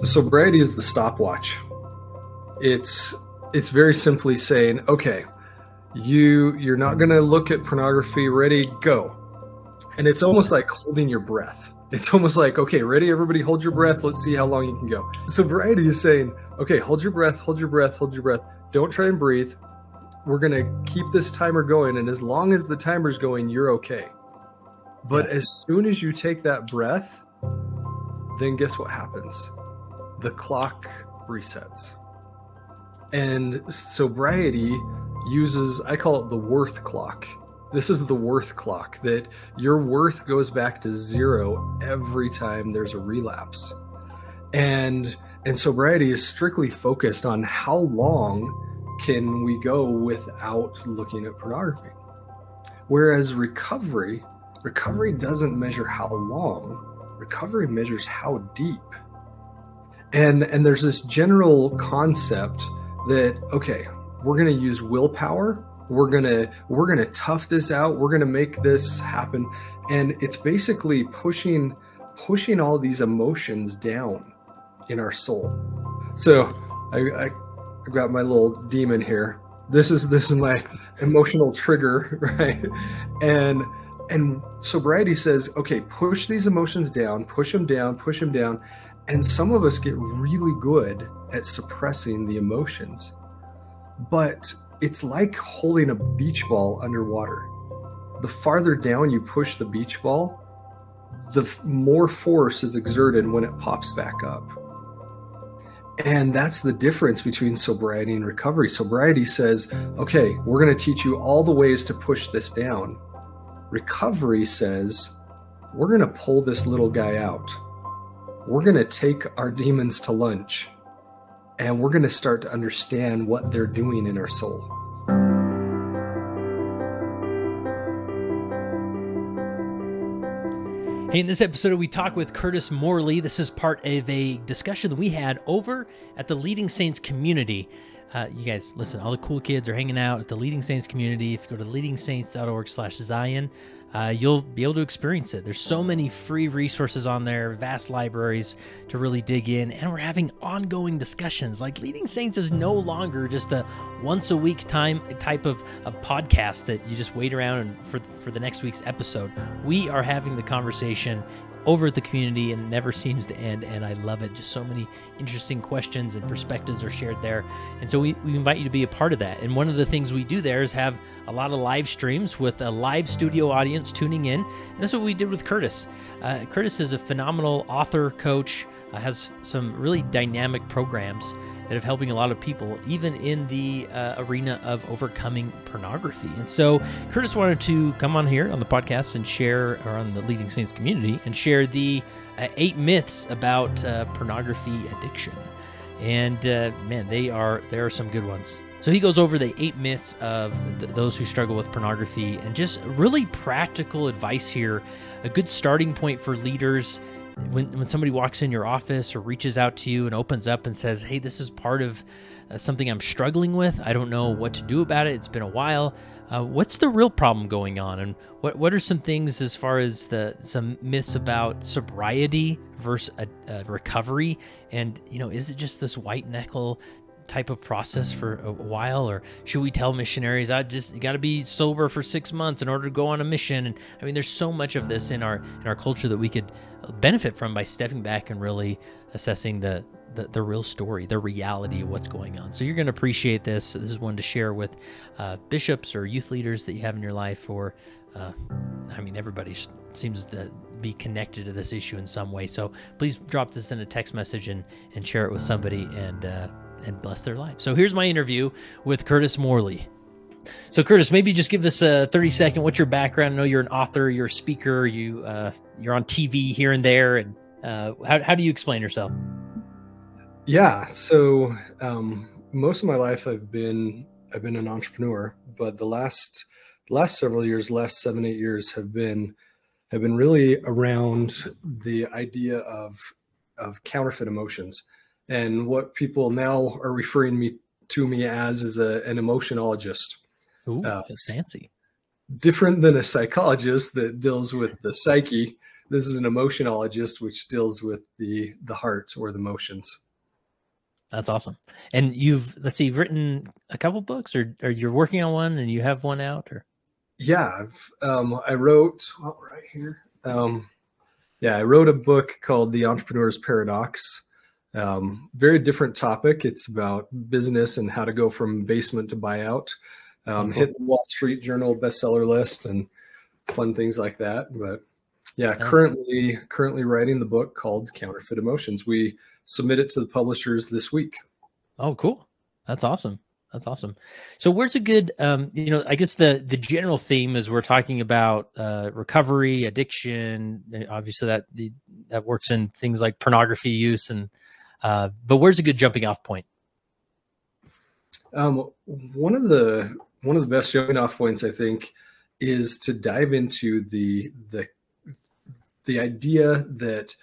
Sobriety is the stopwatch. It's very simply saying, okay, you're not going to look at pornography. Ready, go. And it's almost like holding your breath. It's almost like, okay, ready, everybody, hold your breath. Let's see how long you can go. Sobriety is saying, okay, hold your breath, hold your breath, hold your breath. Don't try and breathe. We're going to keep this timer going. And as long as the timer's going, you're okay. But as soon as you take that breath, then guess what happens? The clock resets. And sobriety uses, I call it the worth clock. This is the worth clock, that your worth goes back to zero every time there's a relapse. And sobriety is strictly focused on how long can we go without looking at pornography. Whereas recovery doesn't measure how long, recovery measures how deep. And there's this general concept that, okay, we're going to use willpower. We're going to tough this out. We're going to make this happen. And it's basically pushing all these emotions down in our soul. So I got my little demon here. This is my emotional trigger, right? And sobriety says, okay, push these emotions down, push them down, push them down. And some of us get really good at suppressing the emotions. But it's like holding a beach ball underwater. The farther down you push the beach ball, the more force is exerted when it pops back up. And that's the difference between sobriety and recovery. Sobriety says, okay, we're going to teach you all the ways to push this down. Recovery says, we're going to pull this little guy out. We're going to take our demons to lunch, and we're going to start to understand what they're doing in our soul. Hey, in this episode, we talk with Curtis Morley. This is part of a discussion that we had over at the Leading Saints community. You guys, listen, all the cool kids are hanging out at the Leading Saints community. If you go to leadingsaints.org/Zion, you'll be able to experience it. There's so many free resources on there, vast libraries to really dig in, and we're having ongoing discussions. Like, Leading Saints is no longer just a once-a-week type of podcast that you just wait around for the next week's episode. We are having the conversation over at the community, and it never seems to end, and I love it. Just so many interesting questions and perspectives are shared there, and so we invite you to be a part of that. And one of the things we do there is have a lot of live streams with a live studio audience tuning in, and that's what we did with Curtis. Curtis is a phenomenal author, coach, has some really dynamic programs that are helping a lot of people, even in the arena of overcoming pornography. And so Curtis wanted to come on here on the podcast and share, or on the Leading Saints community, and share the 8 myths about pornography addiction. And man, there are some good ones. So he goes over the 8 myths of those who struggle with pornography, and just really practical advice here, a good starting point for leaders. When somebody walks in your office or reaches out to you and opens up and says, hey, this is part of something I'm struggling with, I don't know what to do about it, it's been a while, what's the real problem going on? And what are some things as far as some myths about sobriety versus recovery? And, is it just this white knuckle type of process for a while, or should we tell missionaries, you got to be sober for 6 months in order to go on a mission? And I mean, there's so much of this in our culture that we could benefit from by stepping back and really assessing the real story, the reality of what's going on. So you're going to appreciate this. This is one to share with bishops or youth leaders that you have in your life, or everybody seems to be connected to this issue in some way. So please drop this in a text message and share it with somebody, and bless their life. So here's my interview with Curtis Morley. So Curtis, maybe just give us a 30-second. What's your background? I know you're an author, you're a speaker, you're on TV here and there, and how do you explain yourself? Yeah, so most of my life I've been an entrepreneur, but the last several years, last 7-8 years have been really around the idea of counterfeit emotions. And what people now are referring to me as is an emotionologist. Ooh, that's fancy. Different than a psychologist that deals with the psyche, This is an emotionologist, which deals with the heart or the emotions. That's awesome. And let's see, you've written a couple books, or you're working on one, and you have one out, or? Yeah, I wrote right here. Yeah, I wrote a book called The Entrepreneur's Paradox. Very different topic. It's about business and how to go from basement to buyout. Oh, cool. Hit the Wall Street Journal bestseller list and fun things like that. But yeah, Nice. currently writing the book called Counterfeit Emotions. We submit it to the publishers this week. Oh, cool. That's awesome. That's awesome. So where's a good, I guess the general theme is we're talking about recovery, addiction. Obviously that works in things like pornography use, but where's a good jumping off point? One of the best jumping off points, I think, is to dive into the idea that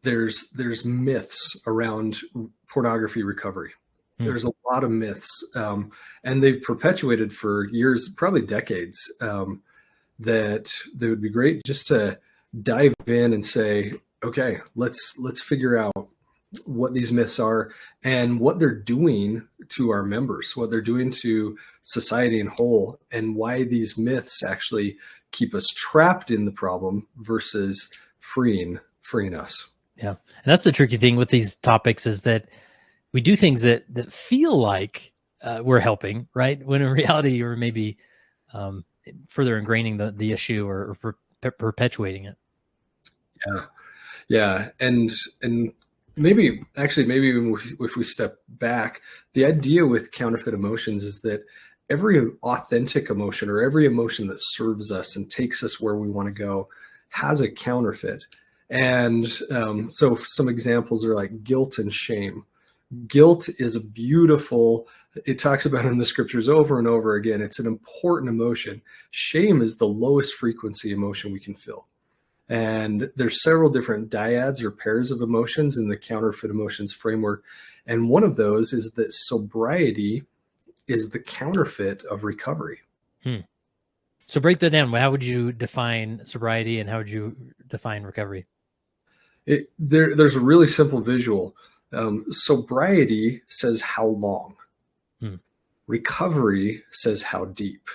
there's myths around pornography recovery. There's a lot of myths, and they've perpetuated for years, probably decades. That they would be great just to dive in and say, okay, let's figure out what these myths are and what they're doing to our members, what they're doing to society in whole, and why these myths actually keep us trapped in the problem versus freeing us. Yeah. And that's the tricky thing with these topics, is that we do things that feel like we're helping, right? When in reality, we're maybe further ingraining the issue or perpetuating it. Yeah. And maybe even if we step back, the idea with counterfeit emotions is that every authentic emotion or every emotion that serves us and takes us where we want to go has a counterfeit. And so some examples are like guilt and shame. Guilt is a beautiful, it talks about in the scriptures over and over again. It's an important emotion. Shame is the lowest frequency emotion we can feel. And there's several different dyads or pairs of emotions in the counterfeit emotions framework. And one of those is that sobriety is the counterfeit of recovery. So break that down. How would you define sobriety and how would you define recovery? There's a really simple visual. Sobriety says how long. Recovery says how deep.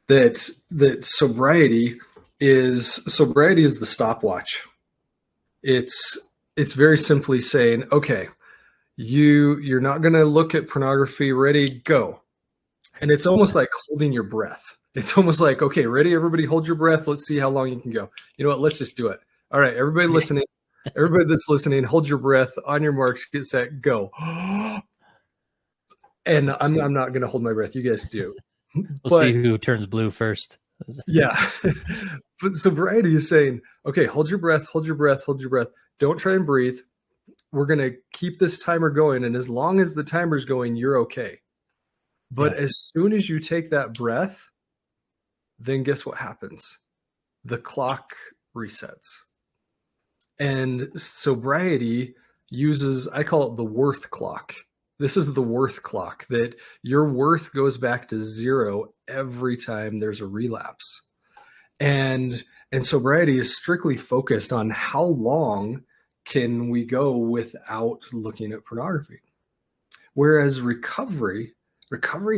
That sobriety is the stopwatch. It's very simply saying, okay, you're not going to look at pornography. Ready, go. And it's almost like holding your breath. It's almost like, okay, ready, everybody, hold your breath. Let's see how long you can go. You know what? Let's just do it. All right, everybody listening, everybody that's listening, hold your breath. On your marks, get set, go. And I'm not going to hold my breath. You guys do. We'll see who turns blue first. Yeah. But sobriety is saying, okay, hold your breath, hold your breath, hold your breath. Don't try and breathe. We're going to keep this timer going. And as long as the timer's going, you're okay. But as soon as you take that breath, then guess what happens? The clock resets. And sobriety uses, I call it the worth clock. This is the worth clock, that your worth goes back to zero every time there's a relapse. And sobriety is strictly focused on how long can we go without looking at pornography. Whereas recovery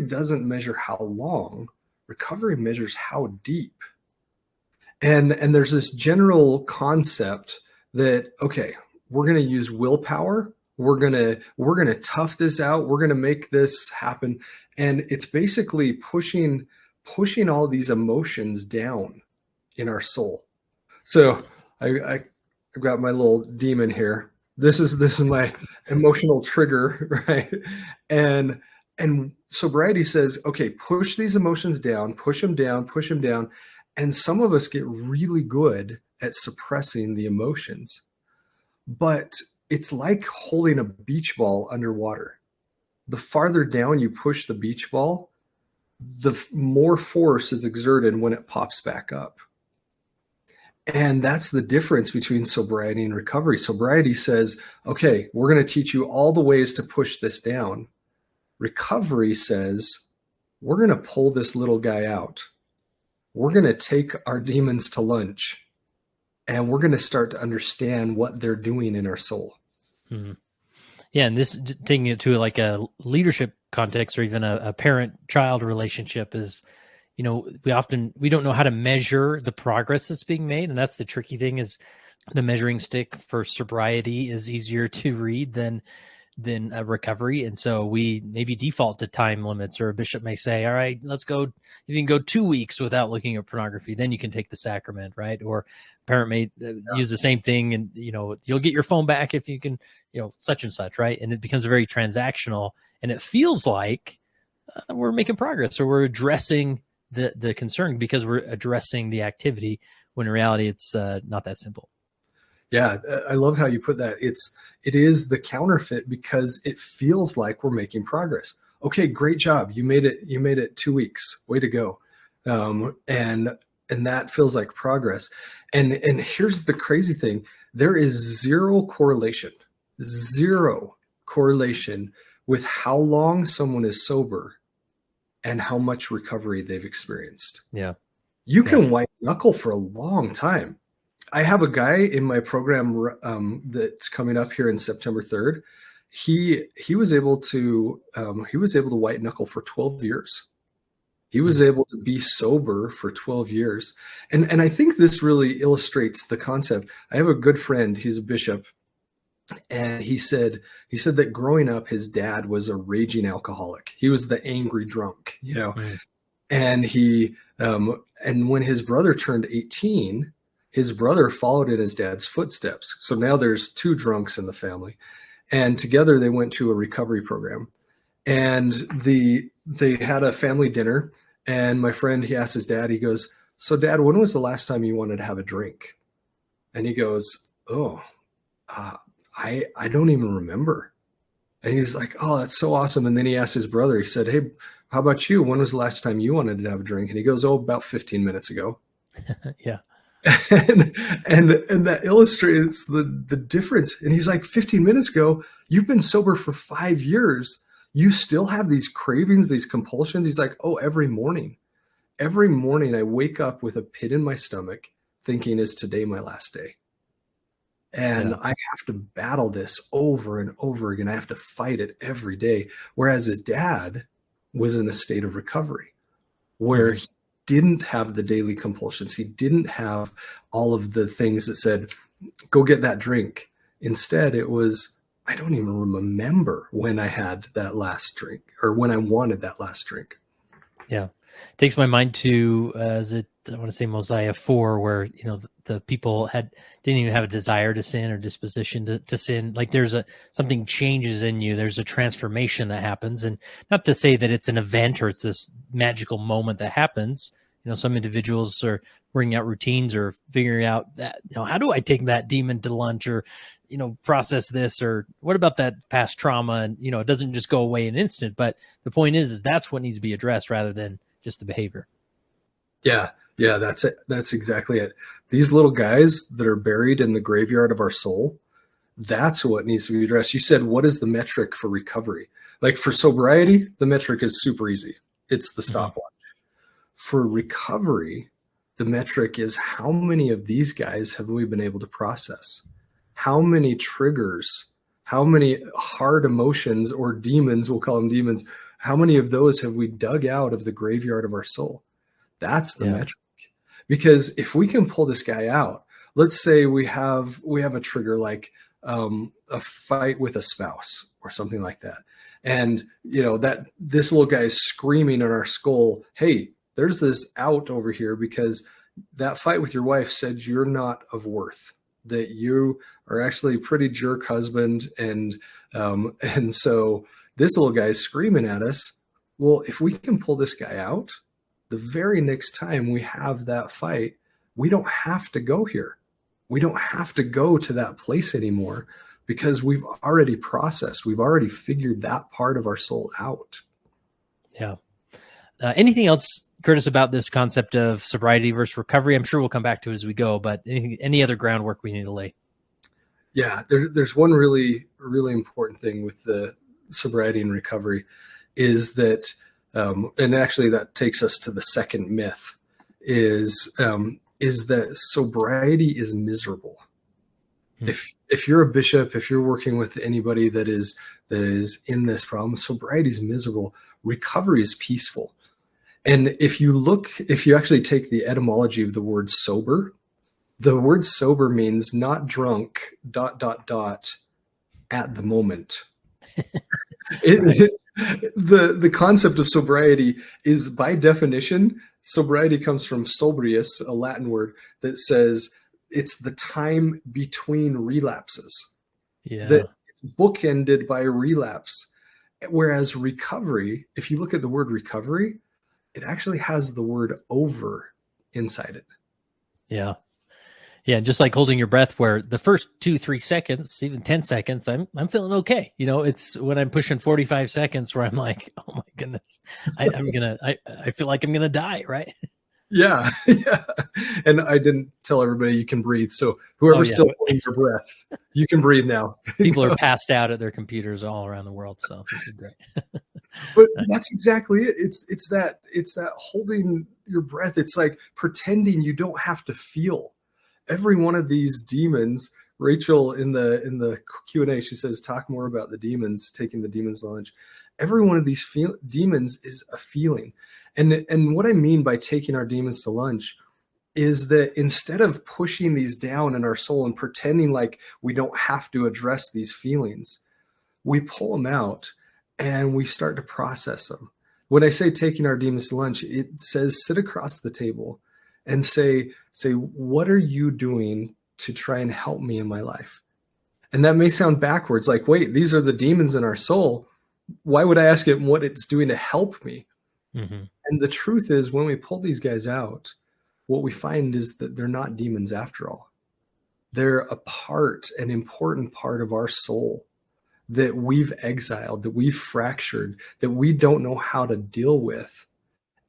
doesn't measure how long, recovery measures how deep. And there's this general concept that, okay, we're going to use willpower. We're going to tough this out. We're going to make this happen. And it's basically pushing all these emotions down in our soul. So I've got my little demon here. This is my emotional trigger, right? And sobriety says, okay, push these emotions down, push them down, push them down. And some of us get really good at suppressing the emotions, but it's like holding a beach ball underwater. The farther down you push the beach ball, the more force is exerted when it pops back up. And that's the difference between sobriety and recovery. Sobriety says, okay, we're going to teach you all the ways to push this down. Recovery says, we're going to pull this little guy out. We're going to take our demons to lunch. and we're going to start to understand what they're doing in our soul. Mhm. Yeah, and this taking it to like a leadership context or even a parent-child relationship is, we don't know how to measure the progress that's being made, and that's the tricky thing is the measuring stick for sobriety is easier to read than a recovery. And so we maybe default to time limits, or a bishop may say, all right, let's go. If you can go 2 weeks without looking at pornography, then you can take the sacrament, right? Or parent may use the same thing, and, you'll get your phone back if you can, such and such, right? And it becomes very transactional, and it feels like we're making progress, or we're addressing the concern because we're addressing the activity, when in reality, it's not that simple. Yeah, I love how you put that. It is the counterfeit because it feels like we're making progress. Okay, great job. You made it. You made it 2 weeks. Way to go. And that feels like progress. And here's the crazy thing: there is zero correlation with how long someone is sober and how much recovery they've experienced. Yeah. You Yeah. can white knuckle for a long time. I have a guy in my program that's coming up here in September 3rd. He was able to white knuckle for 12 years. He was able to be sober for 12 years. And I think this really illustrates the concept. I have a good friend, he's a bishop, and he said that growing up his dad was a raging alcoholic. He was the angry drunk, Mm. and and when his brother turned 18, his brother followed in his dad's footsteps. So now there's two drunks in the family, and together they went to a recovery program. And they had a family dinner, and my friend, he asked his dad, he goes, "So Dad, when was the last time you wanted to have a drink?" And he goes, "Oh, uh, I don't even remember." And he's like, "Oh, that's so awesome." And then he asked his brother, he said, "Hey, how about you? When was the last time you wanted to have a drink?" And he goes, "Oh, about 15 minutes ago." Yeah. and and that illustrates the difference. And he's like, 15 minutes ago, you've been sober for 5 years. You still have these cravings, these compulsions. He's like, "Oh, every morning I wake up with a pit in my stomach thinking, is today my last day?" And Yeah. I have to battle this over and over again. I have to fight it every day. Whereas his dad was in a state of recovery where Mhm. he didn't have the daily compulsions. He didn't have all of the things that said, go get that drink. Instead, it was, I don't even remember when I had that last drink or when I wanted that last drink. Yeah. Takes my mind to, I want to say Mosiah 4, where, the people didn't even have a desire to sin or disposition to sin. Like there's something changes in you. There's a transformation that happens. And not to say that it's an event or it's this magical moment that happens. Some individuals are bringing out routines or figuring out that, how do I take that demon to lunch, or, process this, or what about that past trauma? And, it doesn't just go away in an instant, but the point is that's what needs to be addressed rather than just the behavior. Yeah, yeah, that's it. That's exactly it. These little guys that are buried in the graveyard of our soul, that's what needs to be addressed. You said, what is the metric for recovery? Like for sobriety, the metric is super easy. It's the Mhm. stopwatch. For recovery, the metric is how many of these guys have we been able to process? How many triggers, how many hard emotions or demons, we'll call them demons, how many of those have we dug out of the graveyard of our soul? That's the Yeah. metric. Because if we can pull this guy out, let's say we have a trigger like a fight with a spouse or something like that, and that this little guy is screaming in our skull, "Hey, there's this out over here because that fight with your wife said you're not of worth, that you are actually a pretty jerk husband," and so this little guy is screaming at us. Well, if we can pull this guy out, the very next time we have that fight, we don't have to go here. We don't have to go to that place anymore because we've already processed, we've already figured that part of our soul out. Yeah. Anything else, Curtis, about this concept of sobriety versus recovery? I'm sure we'll come back to as we go, but any other groundwork we need to lay? Yeah, there's one really, really important thing with the sobriety and recovery is that, and actually that takes us to the second myth, is is that sobriety is miserable. Hmm. If you're a bishop, if you're working with anybody that is in this problem, sobriety is miserable. Recovery is peaceful. And if you actually take the etymology of the word sober, the word sober means not drunk, at the moment. Right. The concept of sobriety is, by definition, sobriety comes from sobrius, a Latin word that says it's the time between relapses, that Yeah. it's bookended by a relapse. Whereas recovery, if you look at the word recovery, it actually has the word over inside it. Yeah. Yeah, just like holding your breath, where the first 2, 3 seconds, even 10 seconds, I'm feeling okay. It's when I'm pushing 45 seconds where I'm like, oh my goodness, I feel like I'm gonna die, right? Yeah, yeah. And I didn't tell everybody you can breathe. So Oh whoever's yeah, still holding your breath, you can breathe now. people are passed out at their computers all around the world, so this is great. But Nice. that's exactly it. It's that holding your breath. It's like pretending you don't have to feel. Every one of these demons, Rachel in the Q&A, she says, talk more about the demons, taking the demons lunch. Every one of these demons is a feeling. And what I mean by taking our demons to lunch is that instead of pushing these down in our soul and pretending like we don't have to address these feelings, we pull them out and we start to process them. When I say taking our demons to lunch, it says sit across the table and say, what are you doing to try and help me in my life? And that may sound backwards, like, wait, these are the demons in our soul. Why would I ask it what it's doing to help me? Hmm. And the truth is, when we pull these guys out, what we find is that they're not demons after all. They're an important part of our soul that we've exiled, that we've fractured, that we don't know how to deal with.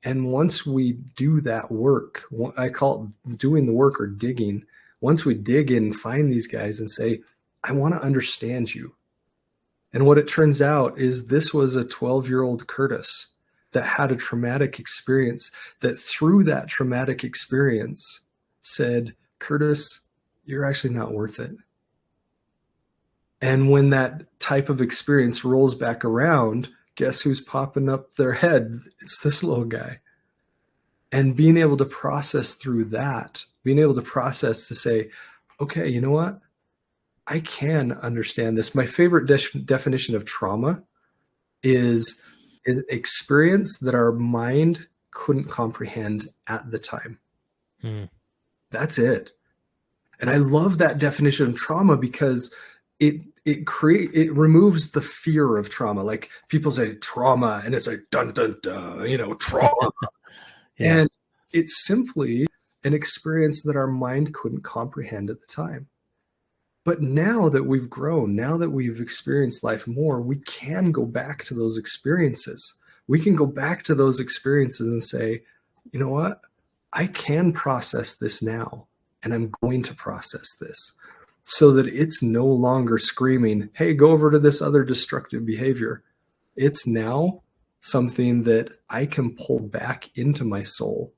And once we do that work, I call it doing the work or digging. Once we dig in and find these guys and say, I want to understand you. And what it turns out is this was a 12-year-old Curtis that had a traumatic experience, that through that traumatic experience said, Curtis, you're actually not worth it. And when that type of experience rolls back around, guess who's popping up their head? It's this little guy. And being able to process through that, being able to process to say, okay, you know what? I can understand this. My favorite definition of trauma is experience that our mind couldn't comprehend at the time. Mm. That's it. And I love that definition of trauma because it removes the fear of trauma. Like people say trauma and it's like dun dun dun, trauma. Yeah. And it's simply an experience that our mind couldn't comprehend at the time. But now that we've grown, now that we've experienced life more, we can go back to those experiences. We can go back to those experiences and say, you know what? I can process this now, and I'm going to process this so that it's no longer screaming, hey, go over to this other destructive behavior. It's now something that I can pull back into my soul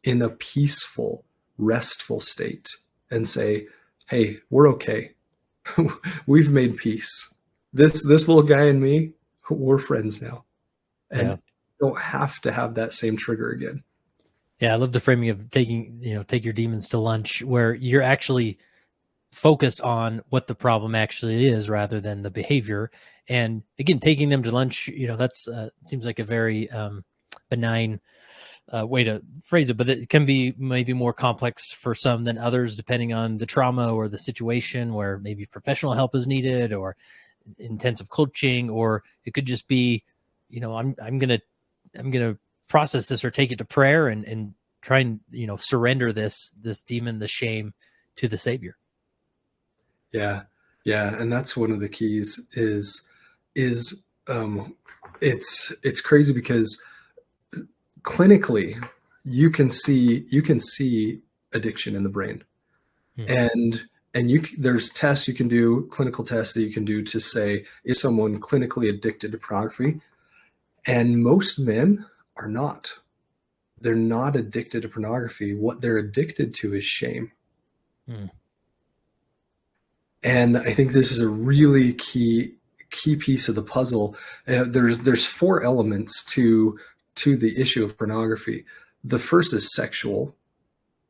in a peaceful, restful state and say, hey, we're okay. We've made peace. This little guy and me, we're friends now, Yeah. and don't have to have that same trigger again. Yeah. I love the framing of take your demons to lunch, where you're actually focused on what the problem actually is rather than the behavior. And again, taking them to lunch, that's seems like a very benign way to phrase it, but it can be maybe more complex for some than others, depending on the trauma or the situation, where maybe professional help is needed or intensive coaching, or it could just be, I'm gonna process this or take it to prayer and try and surrender this demon, the shame, to the Savior. Yeah, yeah, and that's one of the keys. Is it's crazy because clinically you can see addiction in the brain, Hmm. and there's tests you can do, clinical tests that you can do to say, is someone clinically addicted to pornography? And most men are not. they're not addicted to pornography. What they're addicted to is shame. Mm. And I think this is a really key piece of the puzzle. There's four elements to the issue of pornography. The first is sexual.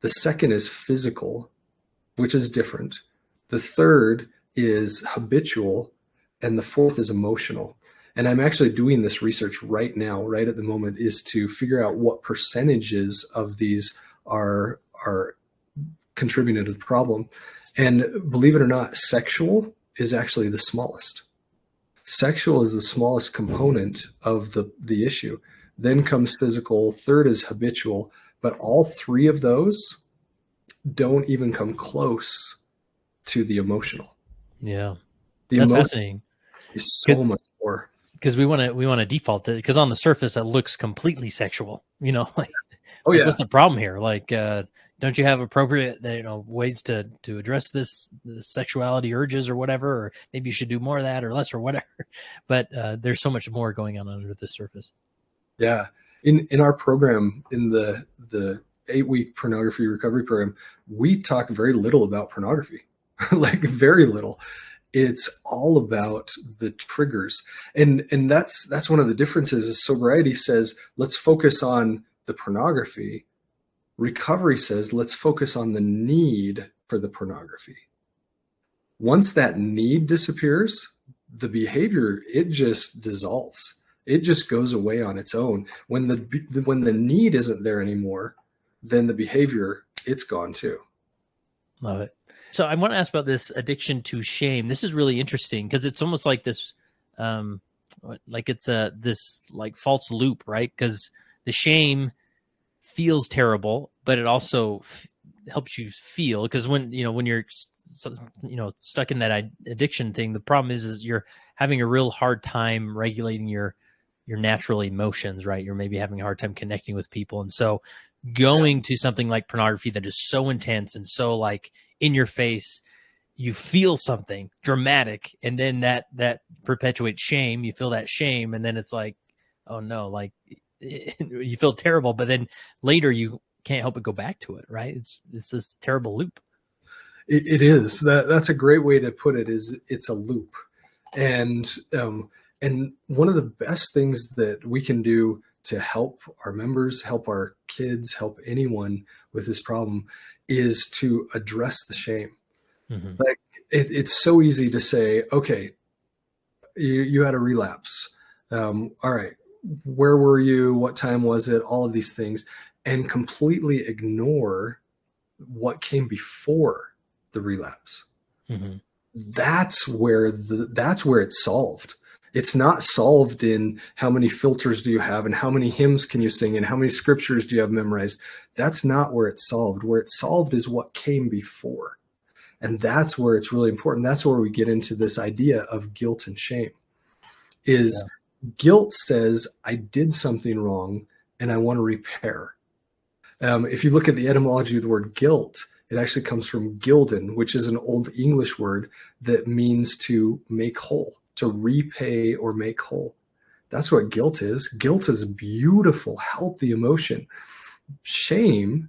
The second is physical, which is different. The third is habitual, and the fourth is emotional. And I'm actually doing this research right now, right at the moment, is to figure out what percentages of these are contributing to the problem. And believe it or not, sexual is actually the smallest. Sexual is the smallest component of the issue. Then comes physical, third is habitual, but all three of those don't even come close to the emotional. Yeah. The That's emotion fascinating. is so much more. Because we want to default to, because on the surface it looks completely sexual, like, Oh like yeah. what's the problem here? Like, don't you have appropriate, ways to address this sexuality urges or whatever, or maybe you should do more of that or less or whatever. But there's so much more going on under the surface. Yeah. In our program, in the 8-week pornography recovery program, we talk very little about pornography, like very little. It's all about the triggers. And that's one of the differences is sobriety says, let's focus on the pornography. Recovery says, let's focus on the need for the pornography. Once that need disappears, the behavior, it just dissolves. It just goes away on its own. When the need isn't there anymore, then the behavior, it's gone too. Love it. So I want to ask about this addiction to shame. This is really interesting because it's almost like this, like it's this like false loop, right? Because the shame feels terrible, but it also helps you feel, because when you're stuck in that addiction thing, the problem is you're having a real hard time regulating your natural emotions, right? You're maybe having a hard time connecting with people, and so going to something like pornography that is so intense and so like in your face, you feel something dramatic, and then that perpetuates shame. You feel that shame, and then it's like, oh no, like you feel terrible, but then later you can't help but go back to it, right? It's this terrible loop. It is. That's a great way to put it. Is it's a loop, and one of the best things that we can do to help our members, help our kids, help anyone with this problem is to address the shame. Mm-hmm. Like it's so easy to say, okay, you had a relapse. All right, where were you? What time was it? All of these things, and completely ignore what came before the relapse. Mm-hmm. That's where it's solved. It's not solved in how many filters do you have and how many hymns can you sing and how many scriptures do you have memorized. That's not where it's solved. Where it's solved is what came before. And that's where it's really important. That's where we get into this idea of guilt and shame. Guilt says, I did something wrong and I want to repair. If you look at the etymology of the word guilt, it actually comes from gilden, which is an old English word that means to make whole, to repay or make whole. That's what guilt is. Guilt is a beautiful, healthy emotion. Shame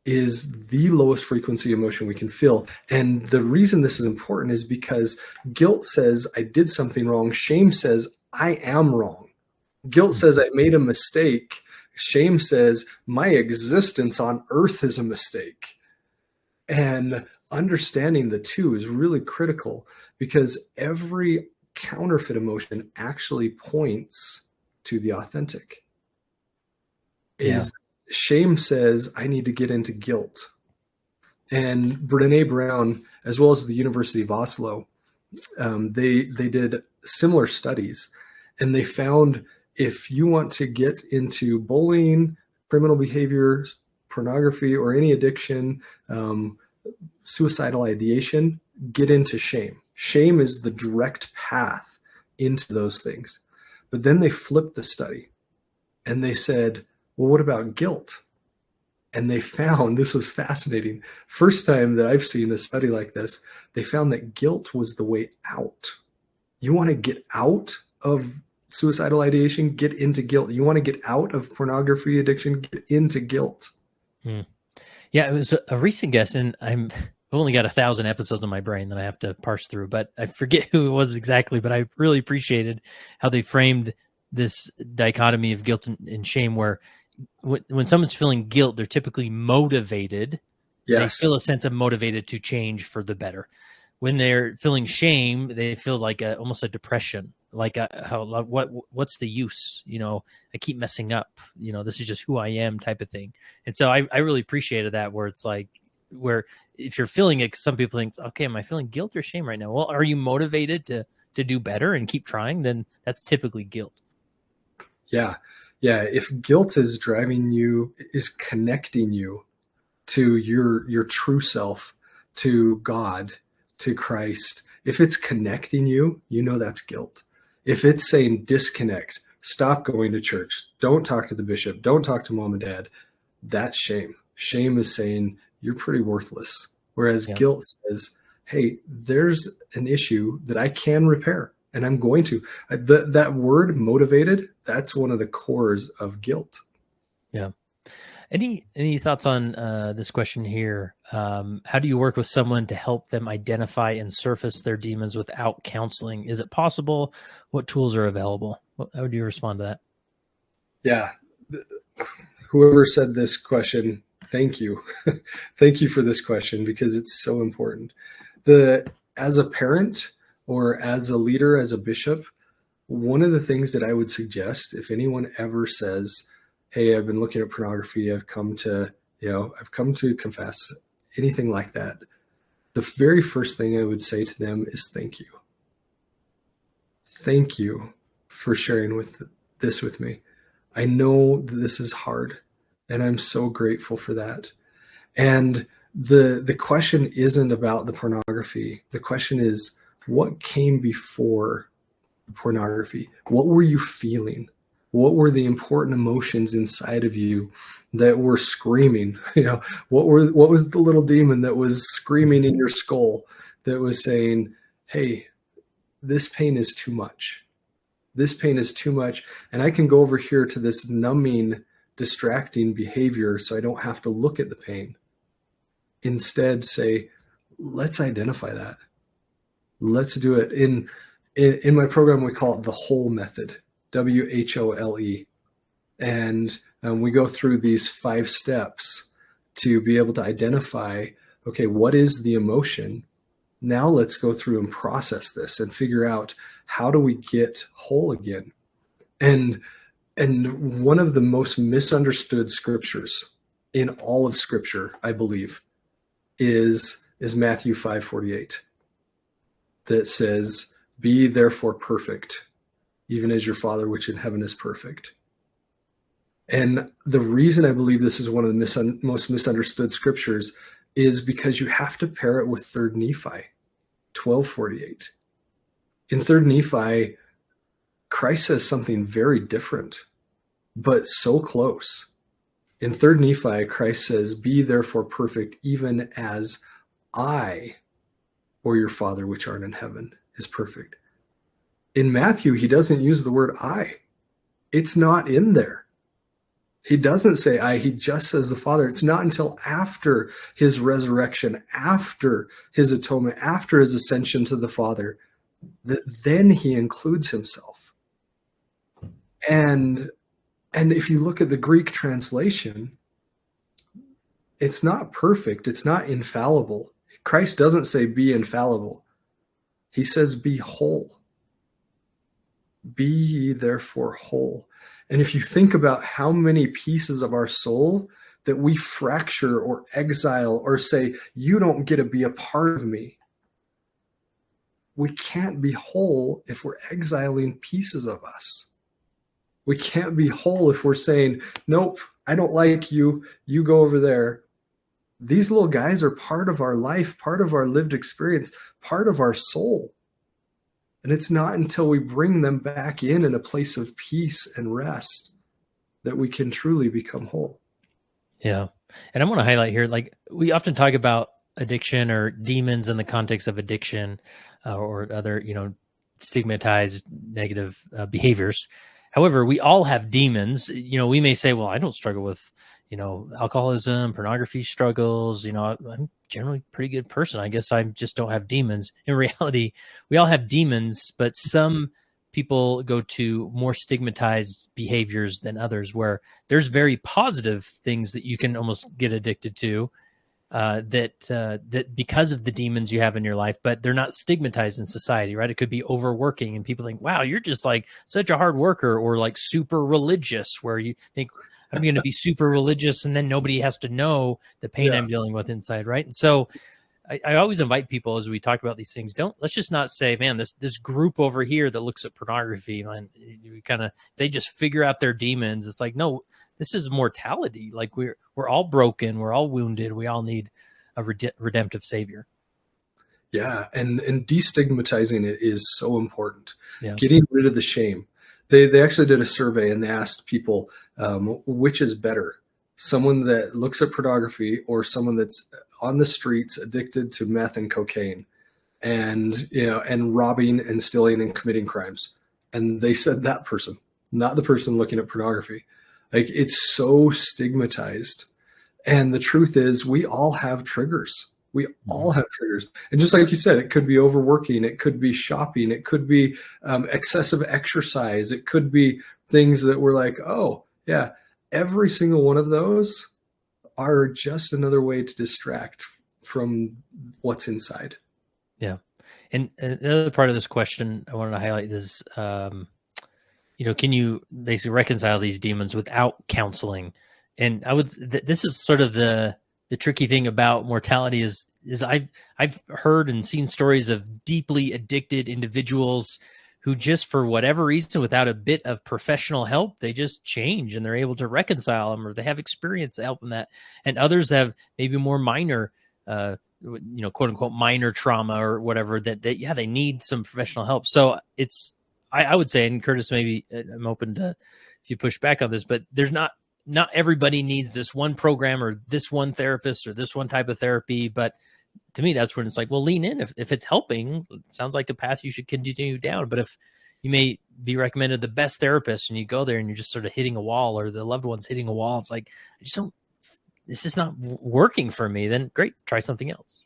is the lowest frequency emotion we can feel. And the reason this is important is because guilt says, I did something wrong. Shame says, I am wrong. Guilt says, I made a mistake. Shame says, my existence on earth is a mistake. And understanding the two is really critical because every counterfeit emotion actually points to the authentic. Shame says, I need to get into guilt. And Brené Brown, as well as the University of Oslo, they did similar studies, and they found if you want to get into bullying, criminal behavior, pornography, or any addiction, suicidal ideation, get into shame. Shame is the direct path into those things. But then they flipped the study and they said, well, what about guilt? And they found, this was fascinating, first time that I've seen a study like this, they found that guilt was the way out. You want to get out of suicidal ideation, get into guilt. You want to get out of pornography addiction, get into guilt. Hmm. Yeah, it was a recent guest, and I've only got 1,000 episodes in my brain that I have to parse through, but I forget who it was exactly. But I really appreciated how they framed this dichotomy of guilt and shame, where when someone's feeling guilt, they're typically motivated. They Yes. feel a sense of motivated to change for the better. When they're feeling shame, they feel like almost a depression, like what's the use? I keep messing up. This is just who I am, type of thing. And so I really appreciated that, where it's like, where if you're feeling it, some people think, okay, am I feeling guilt or shame right now? Well, are you motivated to do better and keep trying? Then that's typically guilt. Yeah. Yeah. If guilt is driving you, is connecting you to your true self, to God, to Christ, if it's connecting you, that's guilt. If it's saying disconnect, stop going to church, don't talk to the bishop, don't talk to mom and dad, that's shame. Shame is saying you're pretty worthless. Whereas Yeah. guilt says, hey, there's an issue that I can repair and I'm going to. That word motivated, that's one of the cores of guilt. Yeah. Any thoughts on this question here? How do you work with someone to help them identify and surface their demons without counseling? Is it possible? What tools are available? How would you respond to that? Yeah. Whoever said this question, thank you. Thank you for this question because it's so important. As a parent or as a leader, as a bishop, one of the things that I would suggest if anyone ever says, hey, I've been looking at pornography, I've come to confess, anything like that, the very first thing I would say to them is thank you. Thank you for sharing this with me. I know that this is hard and I'm so grateful for that. And the question isn't about the pornography. The question is, what came before pornography? What were you feeling? What were the important emotions inside of you that were screaming? What was the little demon that was screaming in your skull that was saying, hey, this pain is too much. This pain is too much. And I can go over here to this numbing, distracting behavior so I don't have to look at the pain. Instead, say, let's identify that. Let's do it. In my program, we call it the whole method, WHOLE. And we go through these 5 steps to be able to identify, okay, what is the emotion? Now let's go through and process this and figure out how do we get whole again. And one of the most misunderstood scriptures in all of Scripture, I believe, is Matthew 5:48, that says, "Be therefore perfect, even as your Father which in heaven is perfect." And the reason I believe this is one of the most misunderstood scriptures is because you have to pair it with 3rd Nephi 12:48. In 3rd Nephi, Christ says something very different, but so close. In 3rd Nephi, Christ says, "Be therefore perfect, even as I, or your Father which art in heaven, is perfect." In Matthew, he doesn't use the word I. It's not in there. He doesn't say I, he just says the Father. It's not until after his resurrection, after his atonement, after his ascension to the Father, that then he includes himself. And if you look at the Greek translation, it's not perfect. It's not infallible. Christ doesn't say be infallible. He says be whole. Be ye therefore whole. And if you think about how many pieces of our soul that we fracture or exile or say, you don't get to be a part of me, we can't be whole if we're exiling pieces of us. We can't be whole if we're saying, nope, I don't like you, you go over there. These little guys are part of our life, part of our lived experience, part of our soul. And it's not until we bring them back in a place of peace and rest that we can truly become whole. Yeah. And I want to highlight here, like, we often talk about addiction or demons in the context of addiction or other, stigmatize negative behaviors. However, we all have demons. We may say, well, I don't struggle with, alcoholism, pornography struggles. I'm generally a pretty good person. I guess I just don't have demons. In reality, we all have demons, but some people go to more stigmatized behaviors than others, where there's very positive things that you can almost get addicted to, that because of the demons you have in your life, but they're not stigmatized in society, right? It could be overworking, and people think, wow, you're just like such a hard worker, or like super religious, where you think, I'm going to be super religious, and then nobody has to know the pain I'm dealing with inside, right? And so I always invite people, as we talk about these things, let's just not say, man, this group over here that looks at pornography, man, they just figure out their demons. It's like, no, this is mortality. Like we're all broken, we're all wounded, we all need a redemptive savior. Yeah, and destigmatizing it is so important. Yeah. Getting rid of the shame. They actually did a survey, and they asked people, which is better, someone that looks at pornography or someone that's on the streets addicted to meth and cocaine, and and robbing and stealing and committing crimes. And they said that person, not the person looking at pornography. Like, it's so stigmatized. And the truth is, we all have triggers. We all have triggers. And just like you said, it could be overworking, it could be shopping, it could be excessive exercise, it could be things that we're like, oh, yeah, every single one of those are just another way to distract from what's inside. Yeah. And another part of this question I wanted to highlight is, can you basically reconcile these demons without counseling? And this is sort of the tricky thing about mortality is I've heard and seen stories of deeply addicted individuals who just, for whatever reason, without a bit of professional help, they just change and they're able to reconcile them, or they have experience to help in that. And others have maybe more minor, quote unquote, minor trauma or whatever that they need some professional help. So I would say, and Curtis, maybe I'm open to if you push back on this, but there's not everybody needs this one program or this one therapist or this one type of therapy. But to me, that's when it's like, well, lean in. If it's helping, it sounds like a path you should continue down. But if you may be recommended the best therapist and you go there and you're just sort of hitting a wall, or the loved one's hitting a wall, it's like, this is not working for me, then great, try something else.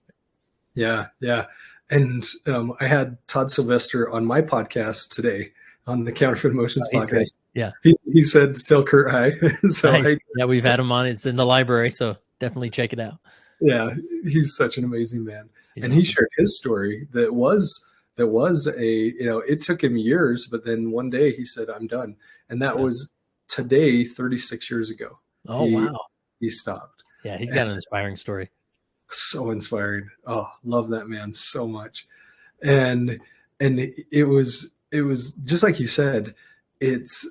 Yeah. Yeah. And I had Todd Sylvester on my podcast today, on the Counterfeit Emotions podcast. Great. Yeah. He said to tell Kurt hi. So nice. Yeah, we've had him on. It's in the library, so definitely check it out. Yeah, he's such an amazing man. And awesome. He shared his story that was it took him years, but then one day he said, I'm done. And that was today, 36 years ago. Oh, wow. He stopped. Yeah, he's got an inspiring story. So inspiring. Oh, love that man so much. And it was just like you said, it's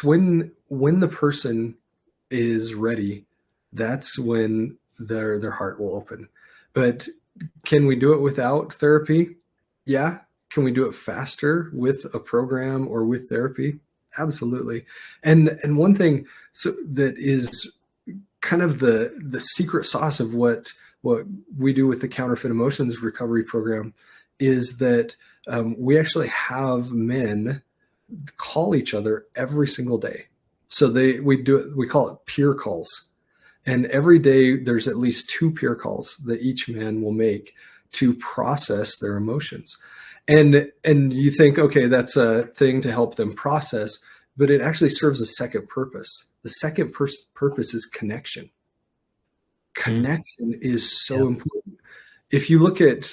when the person is ready, that's when their heart will open. But can we do it without therapy? Yeah. Can we do it faster with a program or with therapy? Absolutely. And one thing that is kind of the secret sauce of what we do with the Counterfeit Emotions recovery program is that we actually have men call each other every single day. So we call it peer calls. And every day there's at least 2 peer calls that each man will make to process their emotions. And you think, okay, that's a thing to help them process, but it actually serves a second purpose. The second purpose is connection. Connection is so important. If you look at,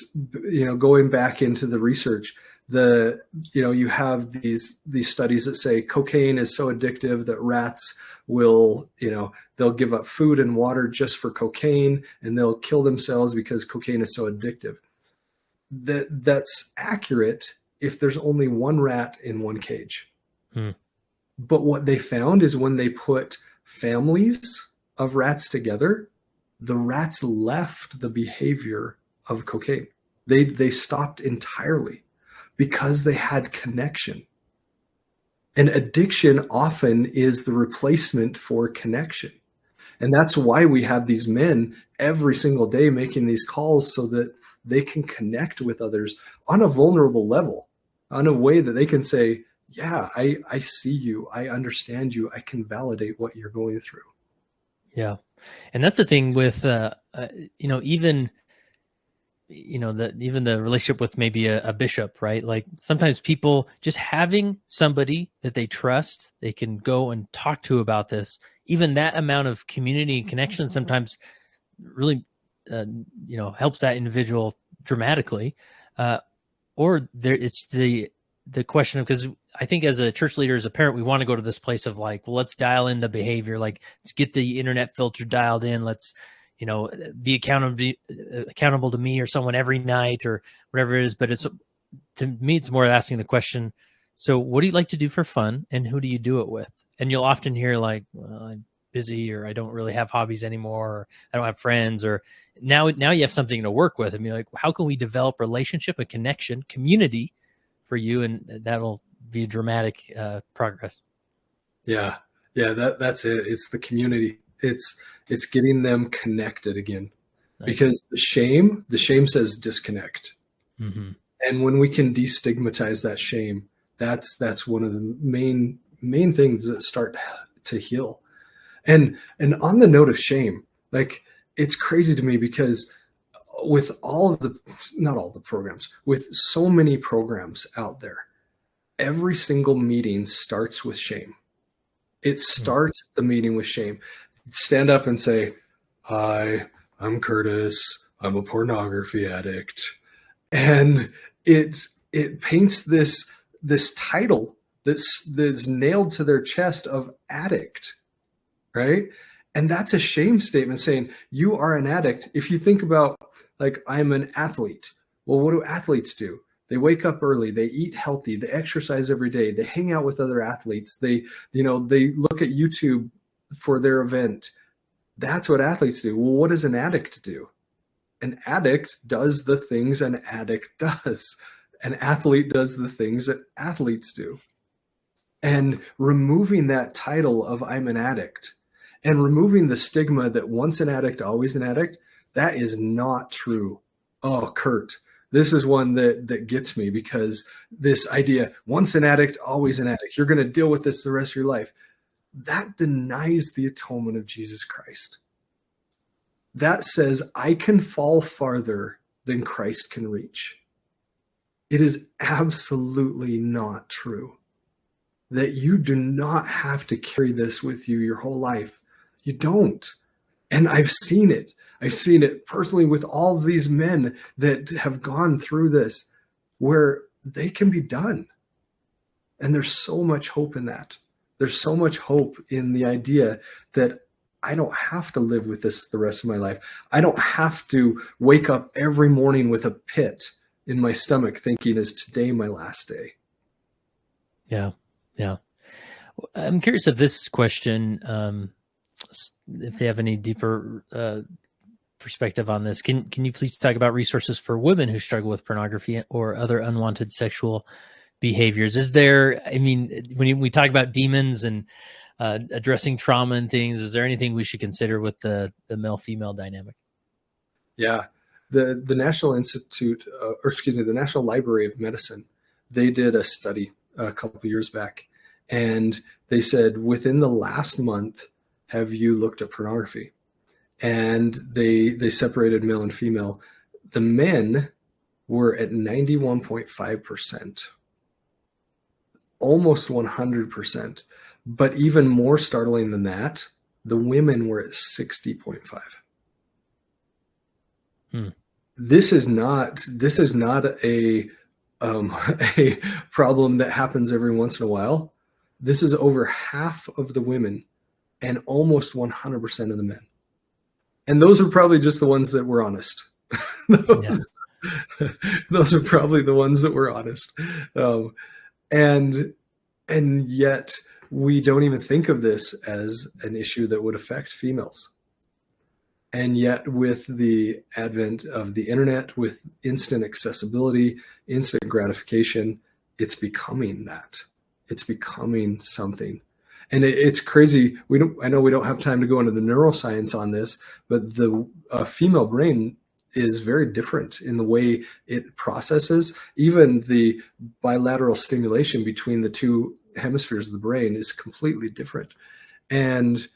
going back into the research, you have these studies that say cocaine is so addictive that rats will, they'll give up food and water just for cocaine, and they'll kill themselves because cocaine is so addictive. That's accurate if there's only one rat in one cage. But what they found is when they put families of rats together, the rats left the behavior of cocaine. They stopped entirely because they had connection. And addiction often is the replacement for connection. And that's why we have these men every single day making these calls, so that they can connect with others on a vulnerable level. in a way that they can say, yeah, I see you. I understand you. I can validate what you're going through. Yeah. And that's the thing with, even, even the relationship with maybe a bishop, right? Like sometimes people just having somebody that they trust, they can go and talk to about this, even that amount of community and connection sometimes really, helps that individual dramatically. Uh, or there, it's the question of, because I think as a church leader, as a parent, we want to go to this place of like, well, let's dial in the behavior, like let's get the internet filter dialed in, let's be accountable to me or someone every night or whatever it is. But it's, to me, it's more asking the question, so what do you like to do for fun and who do you do it with? And you'll often hear like, well, I'm busy, or I don't really have hobbies anymore, or I don't have friends, or now you have something to work with. I mean, like, how can we develop relationship and connection, community for you? And that'll be a dramatic progress. Yeah. Yeah. That's it. It's the community. It's getting them connected again, Nice. because the shame says disconnect. Mm-hmm. And when we can destigmatize that shame, that's one of the main things that start to heal. And on the note of shame, like, it's crazy to me because with all of the not all the programs, with so many programs out there, every single meeting starts with shame. It starts the meeting with shame. Stand up and say, "Hi, I'm Curtis. I'm a pornography addict." And it paints this title that's nailed to their chest of addict, right? And that's a shame statement, saying you are an addict. If you think about, like, I'm an athlete. Well, what do athletes do? They wake up early, they eat healthy, they exercise every day, they hang out with other athletes, they look at YouTube for their event. That's what athletes do. Well, what does an addict do? An addict does the things an addict does. An athlete does the things that athletes do. And removing that title of I'm an addict, and removing the stigma that once an addict, always an addict, that is not true. Oh, Kurt, this is one that gets me, because this idea, once an addict, always an addict, you're going to deal with this the rest of your life, that denies the atonement of Jesus Christ. That says I can fall farther than Christ can reach. It is absolutely not true that you do not have to carry this with you your whole life. You don't. And I've seen it. I've seen it personally with all of these men that have gone through this, where they can be done. And there's so much hope in that. There's so much hope in the idea that I don't have to live with this the rest of my life. I don't have to wake up every morning with a pit in my stomach thinking, is today my last day? Yeah. Yeah. I'm curious if this question, if you have any deeper perspective on this, can you please talk about resources for women who struggle with pornography or other unwanted sexual behaviors? Is there, I mean, when we talk about demons and addressing trauma and things, is there anything we should consider with the male-female dynamic? Yeah. The National Institute, or excuse me, the National Library of Medicine, they did a study a couple of years back, and they said, within the last month, have you looked at pornography? And they separated male and female. The men were at 91.5%, almost 100%. But even more startling than that, the women were at 60.5. This is not a a problem that happens every once in a while. This is over half of the women and almost 100% of the men. And those are probably just the ones that were honest. those, those are probably the ones that were honest. And yet we don't even think of this as an issue that would affect females. And yet, with the advent of the internet, with instant accessibility, instant gratification, it's becoming that. It's becoming something. And it's crazy. I know we don't have time to go into the neuroscience on this, but the female brain is very different in the way it processes. Even the bilateral stimulation between the two hemispheres of the brain is completely different. And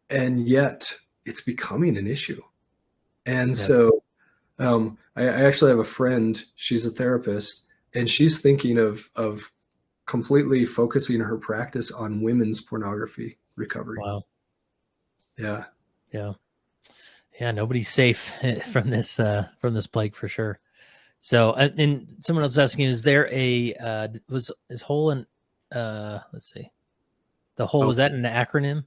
yet it's becoming an issue. And Yep. so I actually have a friend, she's a therapist, and she's thinking of completely focusing her practice on women's pornography recovery. Wow. Yeah. Yeah. Yeah. Nobody's safe from this plague for sure. So, and someone else asking, is there a, is whole and, let's see, the whole, Oh, was that an acronym?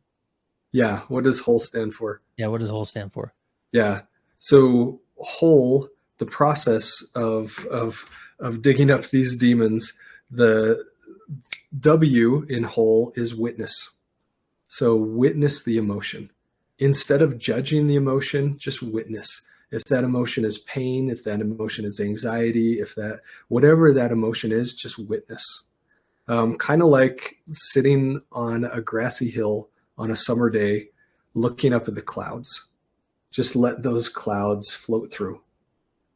yeah. What does whole stand for? Yeah. What does whole stand for? Yeah. So whole, the process of digging up these demons, the W in whole is witness. So witness the emotion. Instead of judging the emotion, just witness. If that emotion is pain, if that emotion is anxiety, if that, whatever that emotion is, just witness. Kind of like sitting on a grassy hill on a summer day, looking up at the clouds. Just let those clouds float through.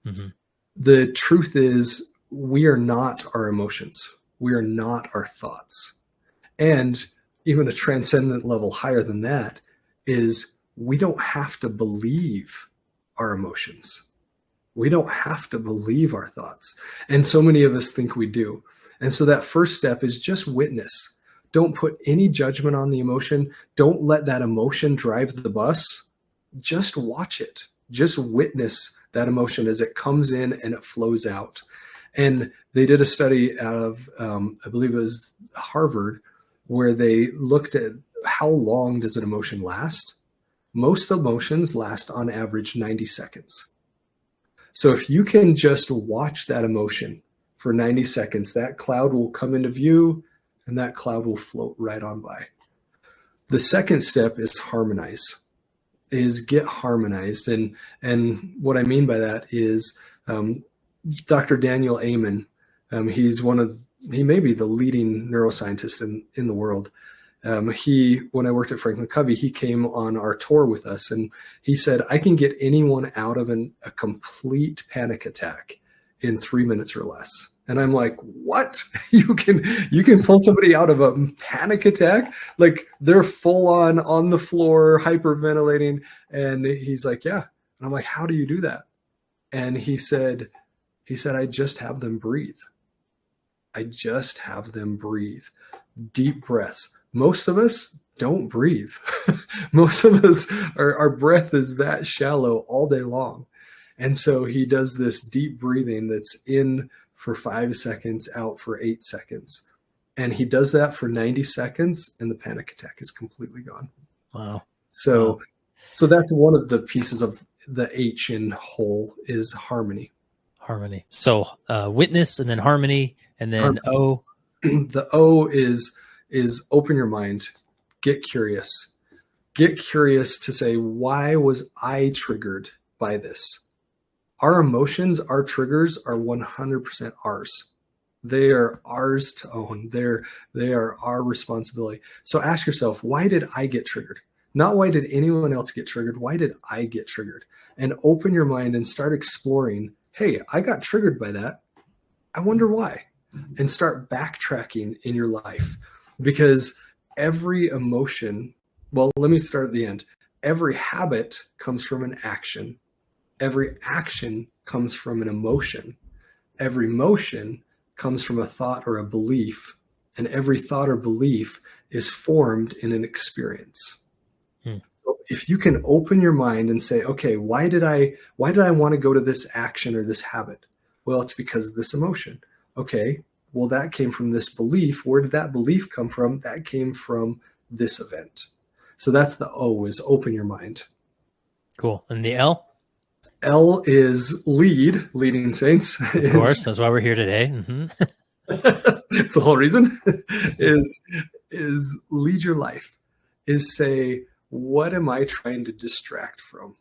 Mm-hmm. The truth is, we are not our emotions. We are not our thoughts. And even a transcendent level higher than that is we don't have to believe our emotions. We don't have to believe our thoughts. And so many of us think we do. And so that first step is just witness. Don't put any judgment on the emotion. Don't let that emotion drive the bus. Just watch it. Just witness that emotion as it comes in and it flows out. And they did a study out of, I believe it was Harvard, where they looked at how long does an emotion last. Most emotions last on average 90 seconds. So if you can just watch that emotion for 90 seconds, that cloud will come into view and that cloud will float right on by. The second step is harmonize, is get harmonized. And what I mean by that is Dr. Daniel Amen, he may be the leading neuroscientist in the world. When I worked at Franklin Covey, he came on our tour with us, and he said, I can get anyone out of a complete panic attack in 3 minutes or less. And I'm like, what? You can pull somebody out of a panic attack? Like they're full on the floor, hyperventilating. And he's like, yeah. And I'm like, how do you do that? And he said, I just have them breathe. I just have them breathe. Deep breaths. Most of us don't breathe. Most of us, our breath is that shallow all day long. And so he does this deep breathing that's in for 5 seconds, out for 8 seconds. And he does that for 90 seconds and the panic attack is completely gone. Wow. So that's one of the pieces of the H in whole is harmony. Harmony. So witness, and then harmony, and then Harmony. O. The O is open your mind, get curious to say, why was I triggered by this? Our emotions, our triggers are 100% ours. They are ours to own. They are our responsibility. So ask yourself, why did I get triggered? Not why did anyone else get triggered? Why did I get triggered? And open your mind and start exploring, hey, I got triggered by that. I wonder why. And start backtracking in your life. Because every emotion, well, let me start at the end. Every habit comes from an action. Every action comes from an emotion. Every emotion comes from a thought or a belief. And every thought or belief is formed in an experience. So if you can open your mind and say, okay, why did I want to go to this action or this habit? Well, it's because of this emotion. Okay, well, that came from this belief. Where did that belief come from? That came from this event. So that's the O, is open your mind. Cool. And the L? L is leading saints. Of course, that's why we're here today. Mm-hmm. It's the whole reason. is lead your life. Is say, what am I trying to distract from?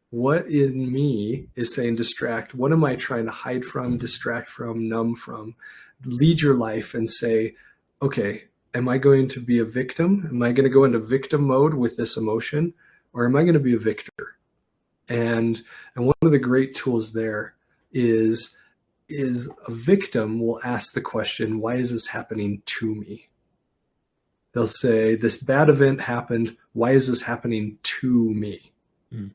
What in me is saying distract? What am I trying to hide from, distract from, numb from? Lead your life and say, okay, am I going to be a victim? Am I going to go into victim mode with this emotion? Or am I going to be a victor? And one of the great tools there is a victim will ask the question, why is this happening to me? They'll say, this bad event happened. Why is this happening to me? Mm.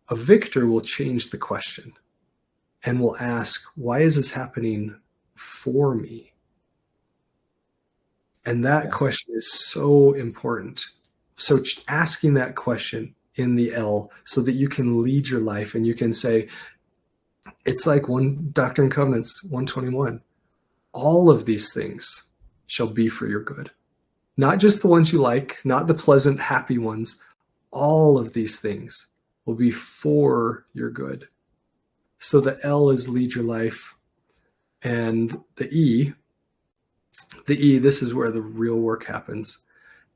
A victor will change the question and will ask, why is this happening for me? And that question is so important. So asking that question in the L so that you can lead your life and you can say, it's like one Doctrine and Covenants 121. All of these things shall be for your good. Not just the ones you like, not the pleasant, happy ones. All of these things will be for your good. So the L is lead your life. And the E, this is where the real work happens,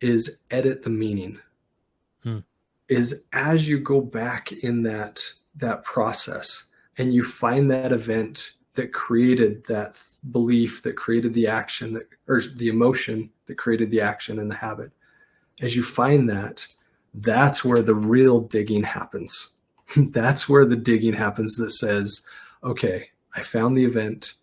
is edit the meaning. Is as you go back in that process and you find that event that created that belief, that created the action, or the emotion that created the action and the habit, as you find that, that's where the real digging happens. That's where the digging happens that says, okay, I found the event.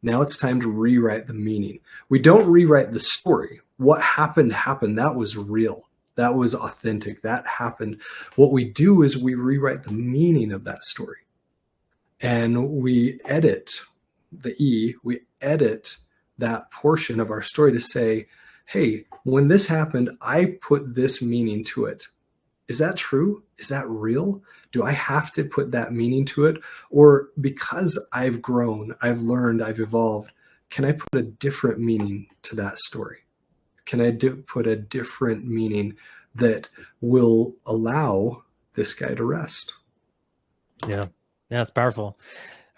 Now it's time to rewrite the meaning. We don't rewrite the story. What happened. That was real. That was authentic. That happened. What we do is we rewrite the meaning of that story. And we edit the E, we edit that portion of our story to say, hey, when this happened, I put this meaning to it. Is that true? Is that real? Do I have to put that meaning to it? Or because I've grown, I've learned, I've evolved, can I put a different meaning to that story? Can I put a different meaning that will allow this guy to rest? Yeah, it's powerful.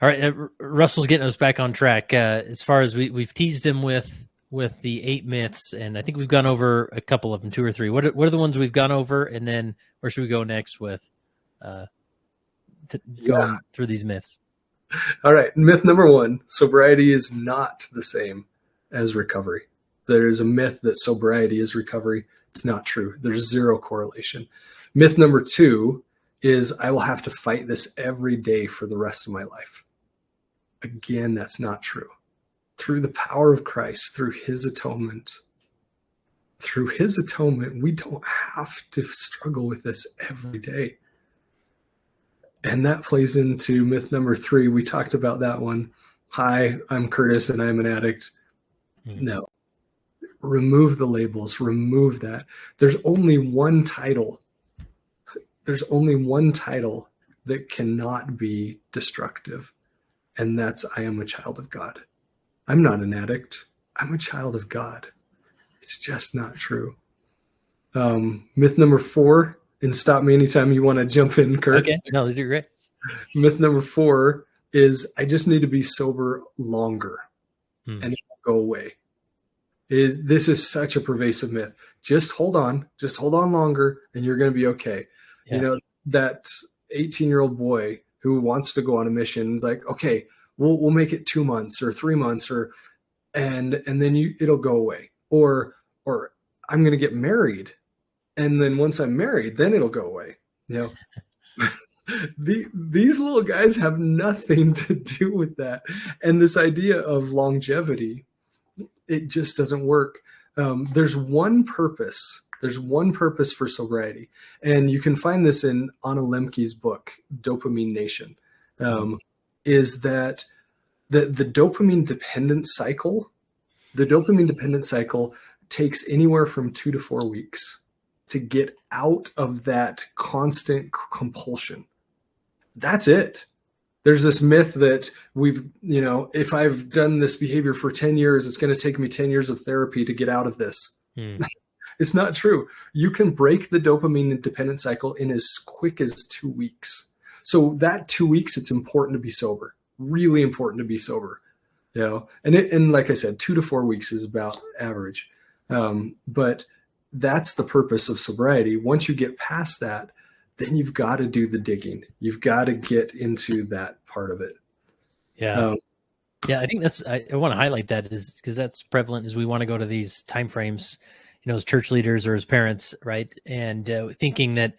All right, Russell's getting us back on track. As far as we've teased him with the 8 myths, and I think we've gone over a couple of them, 2 or 3. What are the ones we've gone over, and then where should we go next with going through these myths? All right, myth number 1: sobriety is not the same as recovery. There is a myth that sobriety is recovery. It's not true. There's zero correlation. Myth number 2 is I will have to fight this every day for the rest of my life. Again, that's not true. Through the power of Christ, through his atonement, we don't have to struggle with this every day. And that plays into myth number 3. We talked about that one. Hi, I'm Curtis and I'm an addict. No. Remove the labels, remove that. There's only one title. There's only one title that cannot be destructive. And that's, I am a child of God. I'm not an addict. I'm a child of God. It's just not true. Myth number 4, and stop me anytime you want to jump in, Kurt. Okay, no, these are great. Myth number 4 is I just need to be sober longer and it'll go away. This is such a pervasive myth. Just hold on longer and you're going to be okay. Yeah. You know, that 18-year-old boy who wants to go on a mission is like, okay, we'll make it 2 months or 3 months and then it'll go away. Or I'm going to get married. And then once I'm married, then it'll go away. You know, these little guys have nothing to do with that. And this idea of longevity, it just doesn't work. There's one purpose. There's one purpose for sobriety. And you can find this in Anna Lemke's book, Dopamine Nation, is that the dopamine dependent cycle, takes anywhere from 2 to 4 weeks to get out of that constant compulsion. That's it. There's this myth that if I've done this behavior for 10 years, it's going to take me 10 years of therapy to get out of this. It's not true. You can break the dopamine dependent cycle in as quick as 2 weeks. So that 2 weeks, it's important to be sober, really important to be sober. You know, and like I said, 2 to 4 weeks is about average. But that's the purpose of sobriety. Once you get past that, then you've got to do the digging. You've got to get into that part of it. Yeah. I think I want to highlight that is because that's prevalent as we want to go to these timeframes, as church leaders or as parents, right? And thinking that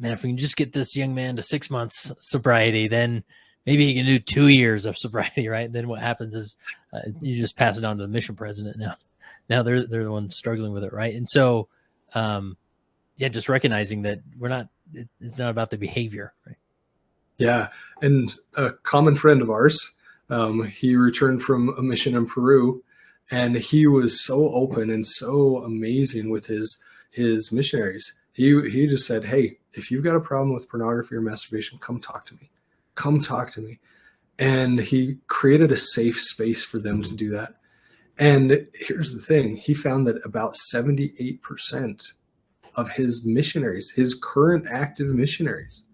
man, if we can just get this young man to 6 months sobriety, then maybe he can do 2 years of sobriety, right? Then what happens is you just pass it on to the mission president. Now they're the ones struggling with it, right? And so, just recognizing that it's not about the behavior, right? Yeah, and a common friend of ours, he returned from a mission in Peru, and he was so open and so amazing with his missionaries. He just said, "Hey, if you've got a problem with pornography or masturbation, come talk to me. Come talk to me." And he created a safe space for them to do that. And here's the thing, he found that about 78% of his missionaries, his current active missionaries,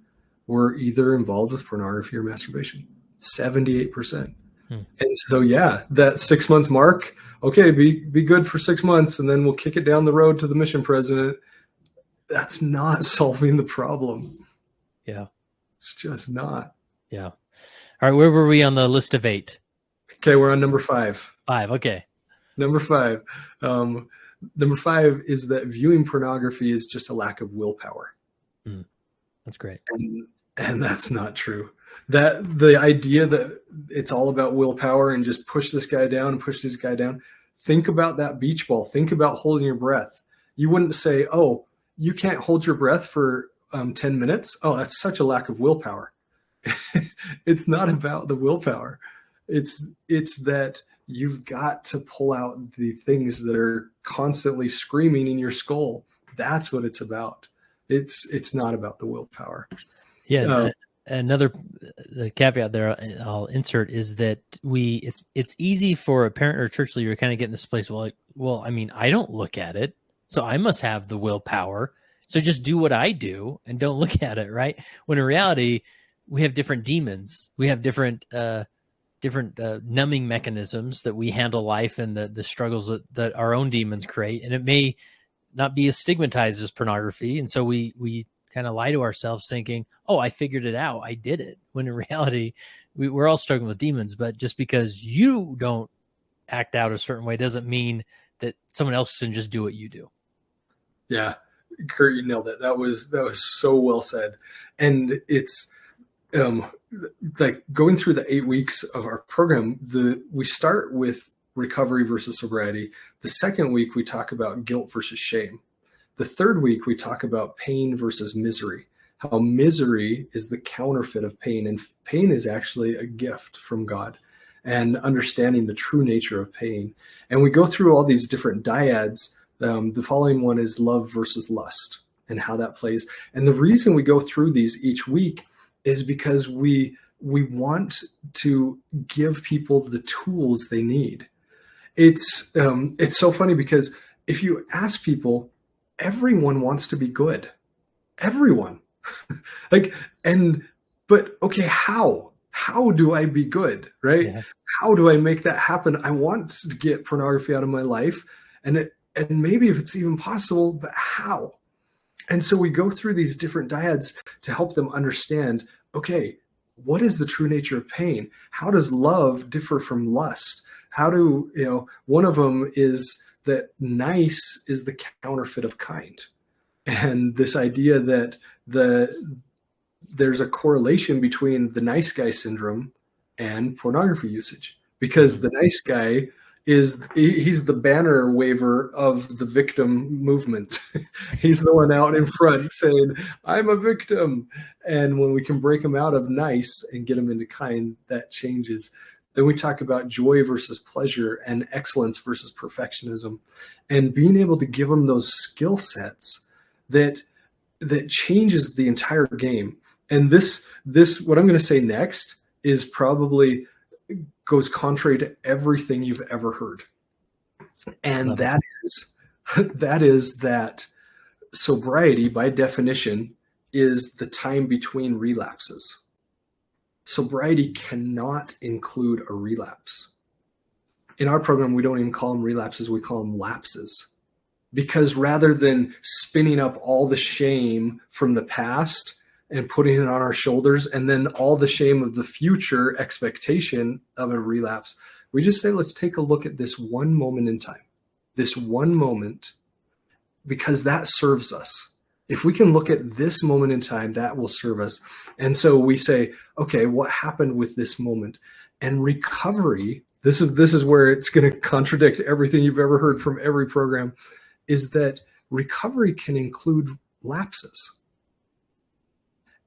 were either involved with pornography or masturbation. 78%. And so, yeah, that 6 month mark, okay, be good for 6 months, and then we'll kick it down the road to the mission president. That's not solving the problem. Yeah. It's just not. Yeah. All right. Where were we on the list of 8? Okay, we're on number 5. 5. Okay. Number 5. Number 5 is that viewing pornography is just a lack of willpower. That's great. And that's not true. That the idea that it's all about willpower and just push this guy down and push this guy down. Think about that beach ball. Think about holding your breath. You wouldn't say, "Oh, you can't hold your breath for 10 minutes. Oh, that's such a lack of willpower." It's not about the willpower. It's that you've got to pull out the things that are constantly screaming in your skull. That's what it's about. It's not about the willpower. Yeah. Another the caveat there I'll insert is that it's easy for a parent or a church leader to kind of get in this place. Well, I mean, I don't look at it, so I must have the willpower. So just do what I do and don't look at it, right? When in reality, we have different demons. We have different numbing mechanisms that we handle life and the struggles that our own demons create. And it may not be as stigmatized as pornography. And so we kind of lie to ourselves thinking, "Oh, I figured it out. I did it." When in reality, we're all struggling with demons. But just because you don't act out a certain way doesn't mean that someone else can just do what you do. Yeah, Kurt, you nailed it. That was so well said. And it's like going through the 8 weeks of our program, we start with recovery versus sobriety. The second week, we talk about guilt versus shame. The third week, we talk about pain versus misery, how misery is the counterfeit of pain, and pain is actually a gift from God, and understanding the true nature of pain. And we go through all these different dyads. The following one is love versus lust and how that plays. And the reason we go through these each week is because we want to give people the tools they need. It's so funny because if you ask people, everyone wants to be good. Everyone. But okay, how do I be good, right? Yeah. How do I make that happen? I want to get pornography out of my life, and maybe if it's even possible, but how? And so we go through these different dyads to help them understand, okay, what is the true nature of pain? How does love differ from lust? One of them is that nice is the counterfeit of kind. And this idea that there's a correlation between the nice guy syndrome and pornography usage, because the nice guy he's the banner waver of the victim movement. He's the one out in front saying, "I'm a victim." And when we can break him out of nice and get him into kind, that changes. Then we talk about joy versus pleasure and excellence versus perfectionism, and being able to give them those skill sets that changes the entire game. And this what I'm going to say next is probably goes contrary to everything you've ever heard. And that is that sobriety, by definition, is the time between relapses. Sobriety cannot include a relapse. In our program, we don't even call them relapses, we call them lapses. Because rather than spinning up all the shame from the past and putting it on our shoulders, and then all the shame of the future expectation of a relapse, we just say, let's take a look at this one moment in time, this one moment, because that serves us. If we can look at this moment in time, that will serve us. And so we say, okay, what happened with this moment? And recovery, this is where it's going to contradict everything you've ever heard from every program, is that recovery can include lapses.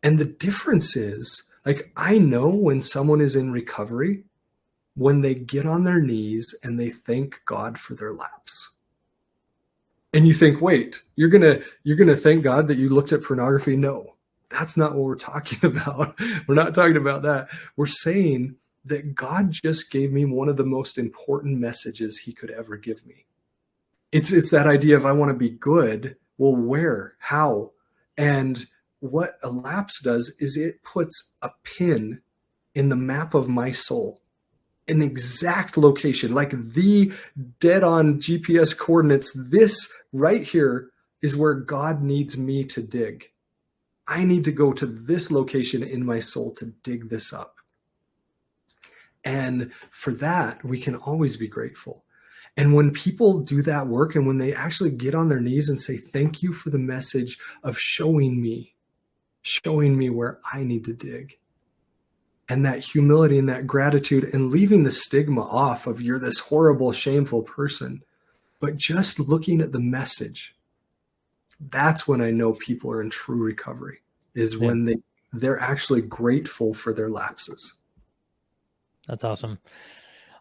And the difference is, like, I know when someone is in recovery, when they get on their knees and they thank God for their lapse. And you think, wait, you're gonna thank God that you looked at pornography? No, that's not what we're talking about. We're not talking about that. We're saying that God just gave me one of the most important messages he could ever give me. It's that idea of, I want to be good. Well, where? How? And what a lapse does is it puts a pin in the map of my soul, an exact location, like the dead on GPS coordinates. This right here is where God needs me to dig. I need to go to this location in my soul to dig this up. And for that, we can always be grateful. And when people do that work, and when they actually get on their knees and say, thank you for the message of showing me where I need to dig, and that humility and that gratitude, and leaving the stigma off of, you're this horrible, shameful person, but just looking at the message, that's when I know people are in true recovery, is when they're actually grateful for their lapses. That's awesome.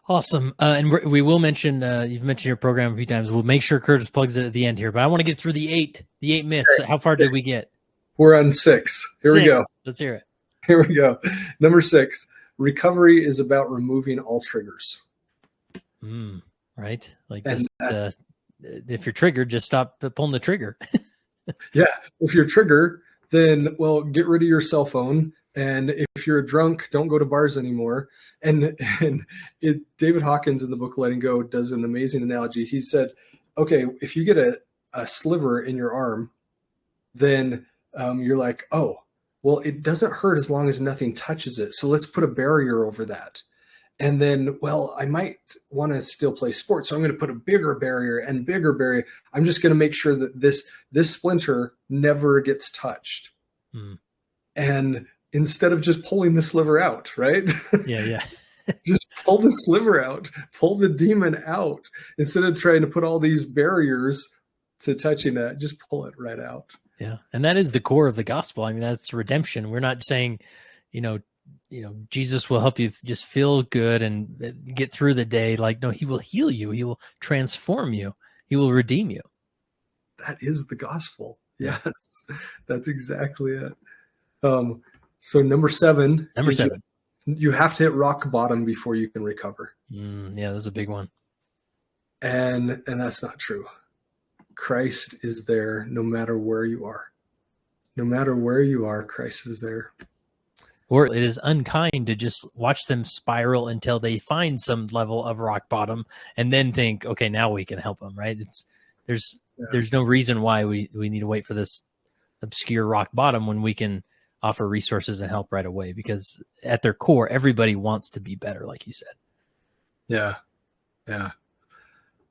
Awesome. And we will mention, you've mentioned your program a few times. We'll make sure Curtis plugs it at the end here, but I want to get through the eight myths. How far did we get? We're on 6. Here we go. Let's hear it. Here we go. Number 6, recovery is about removing all triggers. Right. Like, if you're triggered, just stop pulling the trigger. Yeah. If you're triggered, then, well, get rid of your cell phone. And if you're a drunk, don't go to bars anymore. And David Hawkins in the book Letting Go does an amazing analogy. He said, okay, if you get a sliver in your arm, then you're like, oh, well, it doesn't hurt as long as nothing touches it. So let's put a barrier over that. And then, well, I might want to still play sports, so I'm going to put a bigger barrier and bigger barrier. I'm just going to make sure that this splinter never gets touched. And instead of just pulling the sliver out, right? Yeah. Just pull the sliver out, pull the demon out. Instead of trying to put all these barriers to touching that, just pull it right out. Yeah. And that is the core of the gospel. I mean, that's redemption. We're not saying, Jesus will help you just feel good and get through the day. Like, no, he will heal you. He will transform you. He will redeem you. That is the gospel. Yes, that's exactly it. So number 7. You have to hit rock bottom before you can recover. Yeah, that's a big one. And that's not true. Christ is there no matter where you are. No matter where you are, Christ is there. Or it is unkind to just watch them spiral until they find some level of rock bottom and then think, okay, now we can help them, right? There's no reason why we need to wait for this obscure rock bottom when we can offer resources and help right away, because at their core, everybody wants to be better, like you said. Yeah.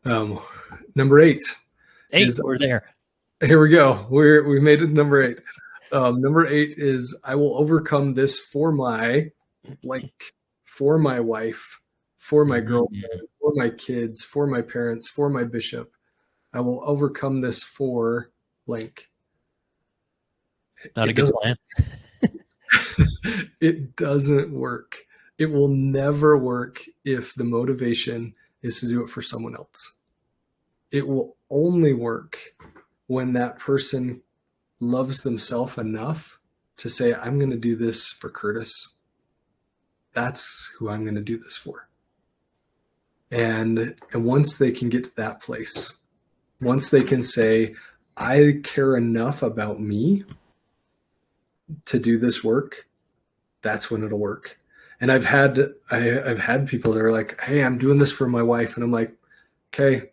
Number 8. We're there. Here we go. We made it to number 8. Number 8 is, I will overcome this for my blank, for my wife, for my girlfriend, for my kids, for my parents, for my bishop. I will overcome this for blank. Not a good plan. It doesn't work. It will never work if the motivation is to do it for someone else. It will only work when that person loves themselves enough to say, I'm going to do this for Curtis. That's who I'm going to do this for. And once they can get to that place, once they can say, I care enough about me to do this work, that's when it'll work. And I've had people that are like, hey, I'm doing this for my wife. And I'm like, okay,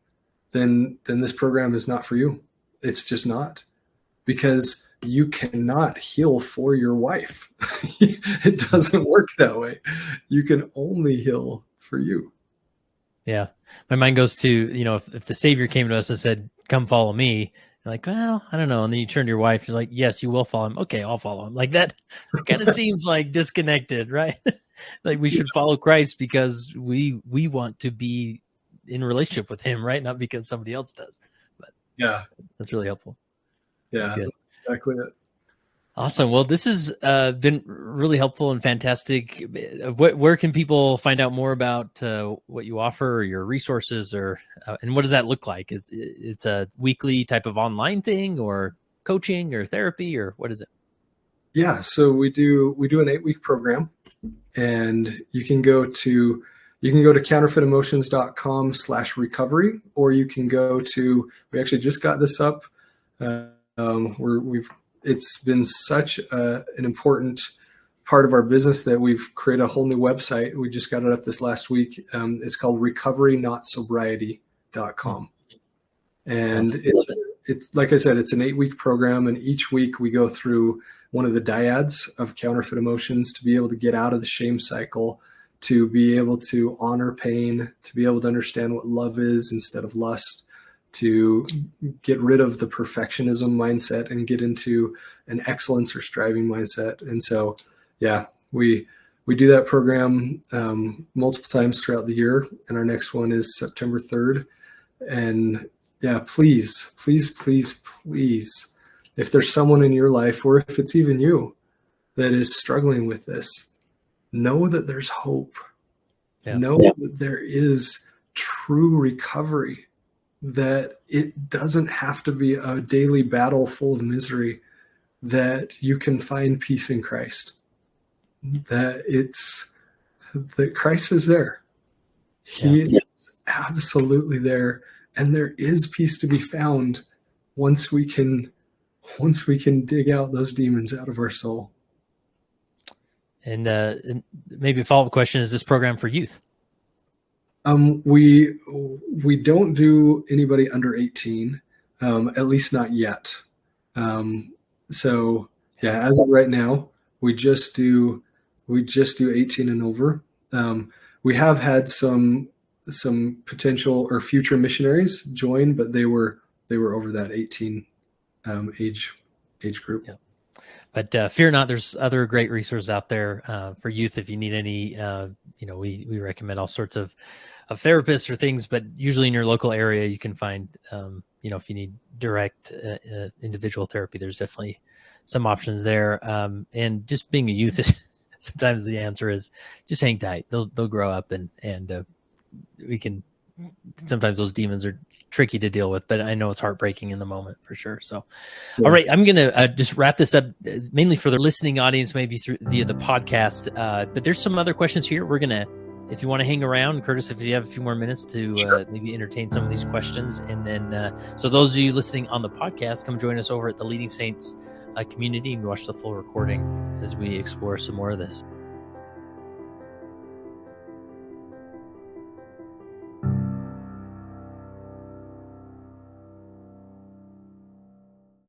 then this program is not for you. It's just not. Because you cannot heal for your wife. It doesn't work that way. You can only heal for you. Yeah. My mind goes to, if the Savior came to us and said, come follow me, You're like, well, I don't know. And then you turn to your wife. You're like, yes, you will follow him. Okay, I'll follow him. Like that kind of seems like disconnected, right? Like we should follow Christ because we want to be in relationship with him, right? Not because somebody else does. But Yeah. that's really helpful. Yeah. That's exactly it. Awesome. Well, this has been really helpful and fantastic. Where can people find out more about what you offer or your resources, or and what does that look like? It's a weekly type of online thing, or coaching, or therapy, or what is it? Yeah. So we do an 8-week program, and you can go to counterfeitemotions.com/recovery, or you can go to, we actually just got this up. It's been such an important part of our business that we've created a whole new website. We just got it up this last week. It's called recoverynotsobriety.com. And it's like I said, it's an 8-week program, and each week we go through one of the dyads of counterfeit emotions to be able to get out of the shame cycle, to be able to honor pain, to be able to understand what love is instead of lust, to get rid of the perfectionism mindset and get into an excellence or striving mindset. And so, yeah, we do that program multiple times throughout the year, and our next one is September 3rd. And yeah, please, if there's someone in your life, or if it's even you that is struggling with this, know that there's hope. Know that there is true recovery, that it doesn't have to be a daily battle full of misery, that you can find peace in Christ, that Christ is there. He is absolutely there. And there is peace to be found once we can dig out those demons out of our soul. And maybe a follow-up question: is this program for youth? We don't do anybody under 18, at least not yet. So yeah, as of right now, we just do 18 and over. We have had some potential or future missionaries join, but they were over that 18 age group. Yeah. But fear not, there's other great resources out there for youth. If you need any, we recommend all sorts of therapists or things, but usually in your local area, you can find, if you need direct individual therapy, there's definitely some options there. And just being a youth is sometimes the answer is just hang tight. They'll grow up, and we can, sometimes those demons are tricky to deal with, but I know it's heartbreaking in the moment for sure. So, all right, I'm going to just wrap this up mainly for the listening audience, maybe via the podcast. But there's some other questions here. We're going to, if you want to hang around, Curtis, if you have a few more minutes to maybe entertain some of these questions. And then, so those of you listening on the podcast, come join us over at the Leading Saints community and watch the full recording as we explore some more of this.